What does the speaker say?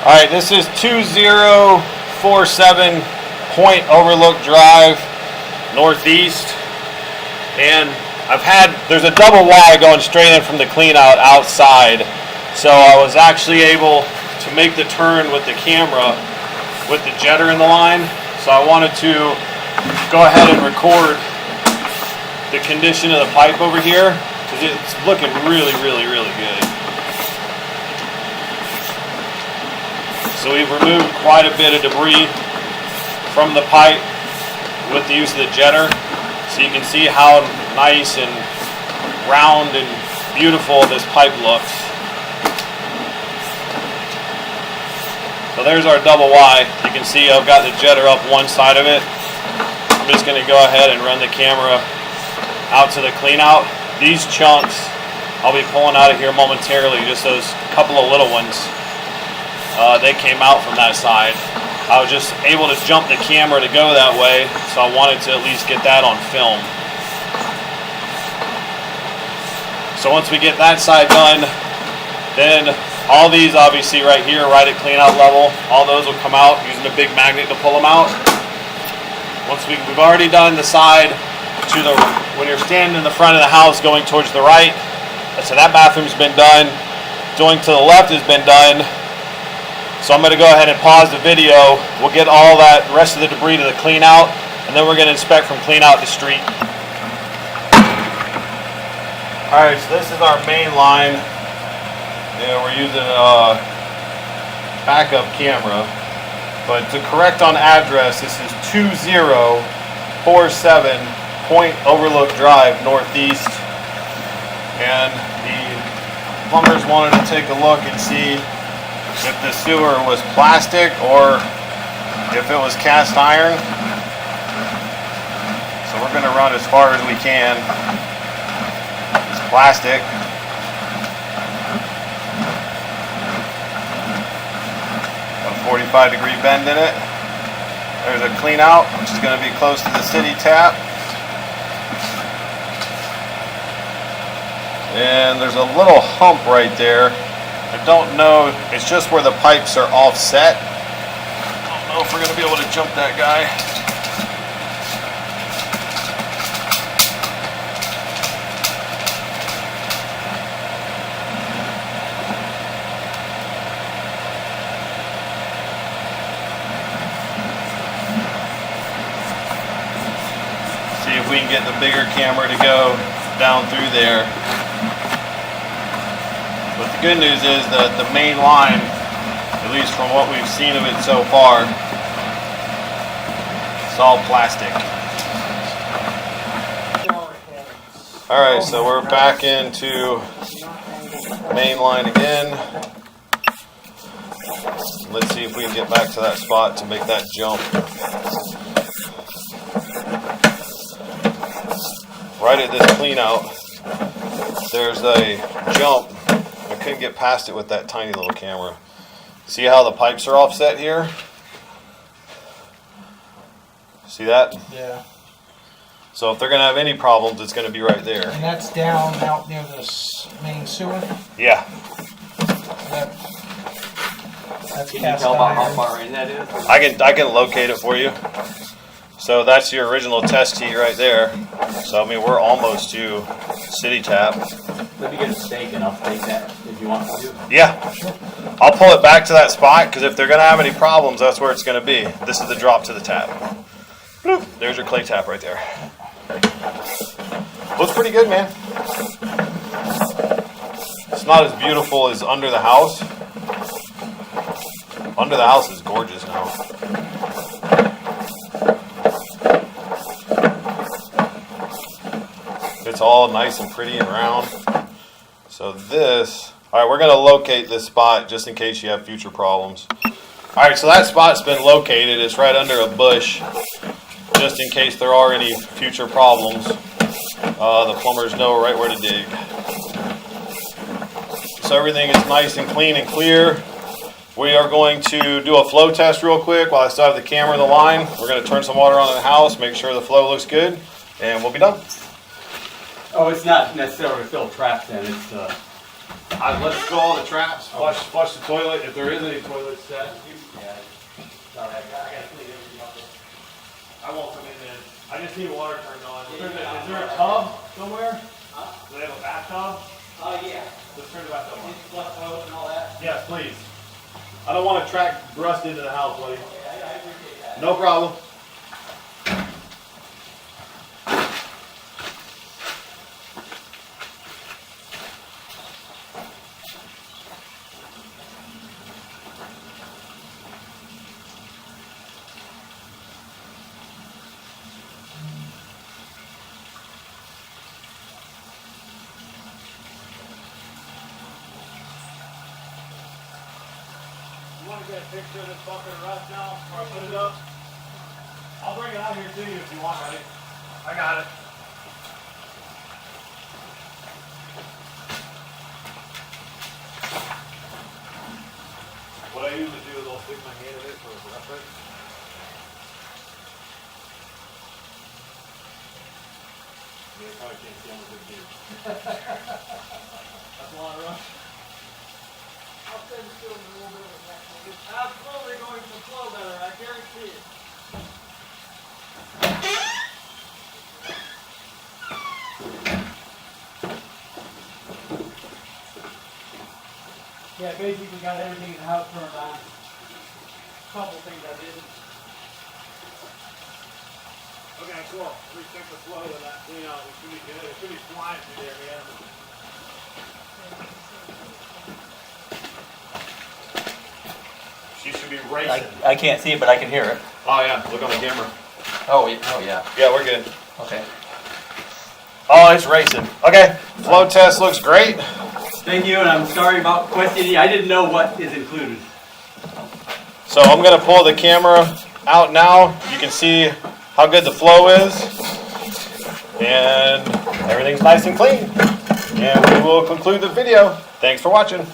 All right, this is 2047 Point Overlook Drive, Northeast, and there's a double Y going straight in from the clean out outside, so I was actually able to make the turn with the camera with the jetter in the line, so I wanted to go ahead and record the condition of the pipe over here, because it's looking really good. So we've removed quite a bit of debris from the pipe with the use of the jetter. So you can see how nice and round and beautiful this pipe looks. So there's our double Y. You can see I've got the jetter up one side of it. I'm just going to go ahead and run the camera out to the clean out. These chunks I'll be pulling out of here momentarily, just those couple of little ones. They came out from that side. I was just able to jump the camera to go that way, so I wanted to at least get that on film. So once we get that side done, then all these obviously right here, right at clean out level, all those will come out using a big magnet to pull them out. Once we've already done the side to the, when you're standing in the front of the house going towards the right, so that bathroom's been done. Going to the left has been done. So I'm going to go ahead and pause the video. We'll get all that rest of the debris to the clean out, and then we're going to inspect from clean out the street. Alright, so this is our main line. We're using a backup camera. But to correct on address, this is 2047 Point Overlook Drive, Northeast. And the plumbers wanted to take a look and see if the sewer was plastic or if it was cast iron. So we're going to run as far as we can. It's plastic. A 45-degree bend in it. There's a clean out, which is going to be close to the city tap. And there's a little hump right there. I don't know, it's just where the pipes are offset. I don't know if we're going to be able to jump that guy. See if we can get the bigger camera to go down through there. But the good news is that the main line, at least from what we've seen of it so far, it's all plastic. Alright, so we're back into main line again. Let's see if we can get back to that spot to make that jump. Right at this clean out, there's a jump. I couldn't get past it with that tiny little camera. See how the pipes are offset here? See that? Yeah. So if they're going to have any problems, it's going to be right there. And that's down out near the main sewer? Yeah. That's Can you tell about how far in that is? I can locate it for you. So that's your original test tee right there. So I mean, we're almost to city tap. Let me get a stake and I'll take that if you want to. Yeah. I'll pull it back to that spot, because if they're going to have any problems, that's where it's going to be. This is the drop to the tap. Bloop. There's your clay tap right there. Looks pretty good, man. It's not as beautiful as under the house. Under the house is gorgeous now. It's all nice and pretty and round. So this, alright, we're going to locate this spot just in case you have future problems. Alright, so that spot's been located. It's right under a bush, just in case there are any future problems. The plumbers know right where to dig. So everything is nice and clean and clear. We are going to do a flow test real quick while I still have the camera in the line. We're going to turn some water on in the house, make sure the flow looks good, and we'll be done. Oh, it's not necessarily fill traps then. It's Let's go all the traps, flush the toilet, if there is any toilet set. Yeah. Sorry, I gotta clean everything up. I won't come in then. I just need water turned on. Is there a tub somewhere? Do they have a bathtub? Yeah. Let's turn the bathtub on. Flush toilet and all that. Yes, please. I don't want to track rust into the house, buddy. Yeah, I appreciate that. No problem. You want to get a picture of this bucket of rust now before I put it up? I'll bring it out here to you if you want, buddy. I got it. What I usually do is I'll stick my hand in it for reference. You probably can't see I'm a big dude. That's a lot of rust. I'll send it to him in a little bit of that. It's absolutely going to flow better, I guarantee it. Yeah, basically got everything in the house turned on. Couple things I did. Okay, cool. Let me check the flow of that clean out. It should be good. It should be flying through there, man. She should be racing. I can't see it, but I can hear it. Oh yeah, look on the camera. Oh yeah. Yeah, we're good. Okay. Oh, it's racing. Okay, flow test looks great. Thank you, and I'm sorry about questioning. I didn't know what is included. So I'm gonna pull the camera out now. You can see how good the flow is. And everything's nice and clean. And we will conclude the video. Thanks for watching.